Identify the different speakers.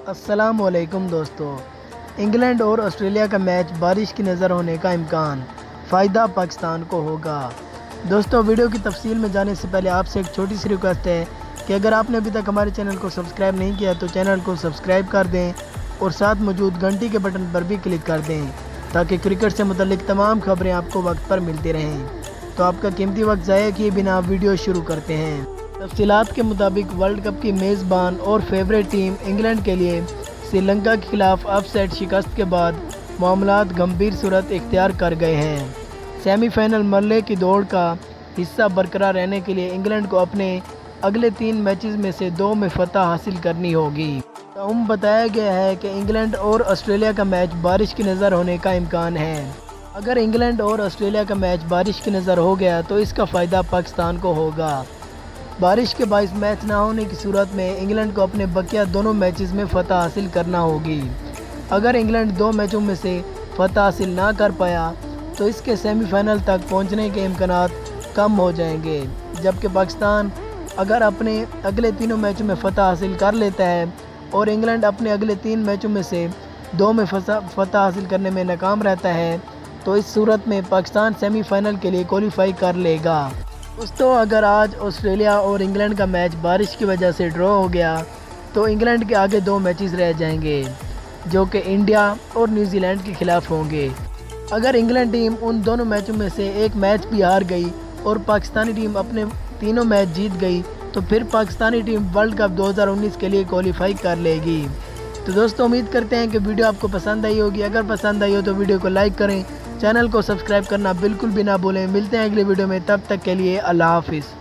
Speaker 1: السلام علیکم دوستو، انگلینڈ اور آسٹریلیا کا میچ بارش کی نظر ہونے کا امکان، فائدہ پاکستان کو ہوگا۔ دوستو ویڈیو کی تفصیل میں جانے سے پہلے آپ سے ایک چھوٹی سی ریکویسٹ ہے کہ اگر آپ نے ابھی تک ہمارے چینل کو سبسکرائب نہیں کیا تو چینل کو سبسکرائب کر دیں اور ساتھ موجود گھنٹی کے بٹن پر بھی کلک کر دیں تاکہ کرکٹ سے متعلق تمام خبریں آپ کو وقت پر ملتی رہیں۔ تو آپ کا قیمتی وقت ضائع کیے بنا ویڈیو شروع کرتے ہیں۔ تفصیلات کے مطابق ورلڈ کپ کی میزبان اور فیورٹ ٹیم انگلینڈ کے لیے سری لنکا کے خلاف اپ سیٹ شکست کے بعد معاملات گمبھیر صورت اختیار کر گئے ہیں۔ سیمی فائنل مرحلے کی دوڑ کا حصہ برقرار رہنے کے لیے انگلینڈ کو اپنے اگلے 3 میچز میں سے 2 میں فتح حاصل کرنی ہوگی۔ تاہم بتایا گیا ہے کہ انگلینڈ اور آسٹریلیا کا میچ بارش کی نظر ہونے کا امکان ہے۔ اگر انگلینڈ اور آسٹریلیا کا میچ بارش کی نظر ہو گیا تو اس کا فائدہ پاکستان کو ہوگا۔ بارش کے باعث میچ نہ ہونے کی صورت میں انگلینڈ کو اپنے بقیہ دونوں میچز میں فتح حاصل کرنا ہوگی۔ اگر انگلینڈ 2 میچوں میں سے فتح حاصل نہ کر پایا تو اس کے سیمی فائنل تک پہنچنے کے امکانات کم ہو جائیں گے، جبکہ پاکستان اگر اپنے اگلے 3 میچوں میں فتح حاصل کر لیتا ہے اور انگلینڈ اپنے اگلے 3 میچوں میں سے 2 میں فتح حاصل کرنے میں ناکام رہتا ہے تو اس صورت میں پاکستان سیمی فائنل کے لیے کوالیفائی کر لے گا۔ دوستو اگر آج آسٹریلیا اور انگلینڈ کا میچ بارش کی وجہ سے ڈرا ہو گیا تو انگلینڈ کے آگے 2 میچز رہ جائیں گے جو کہ انڈیا اور نیوزی لینڈ کے خلاف ہوں گے۔ اگر انگلینڈ ٹیم ان دونوں میچوں میں سے ایک میچ بھی ہار گئی اور پاکستانی ٹیم اپنے 3 میچ جیت گئی تو پھر پاکستانی ٹیم ورلڈ کپ 2019 کے لیے کوالیفائی کر لے گی۔ تو دوستو امید کرتے ہیں کہ ویڈیو آپ کو پسند آئی ہوگی۔ اگر پسند آئی ہو تو ویڈیو کو لائک کریں، چینل کو سبسکرائب کرنا بالکل بھی نہ بھولیں۔ ملتے ہیں اگلے ویڈیو میں، تب تک کے لیے اللہ حافظ۔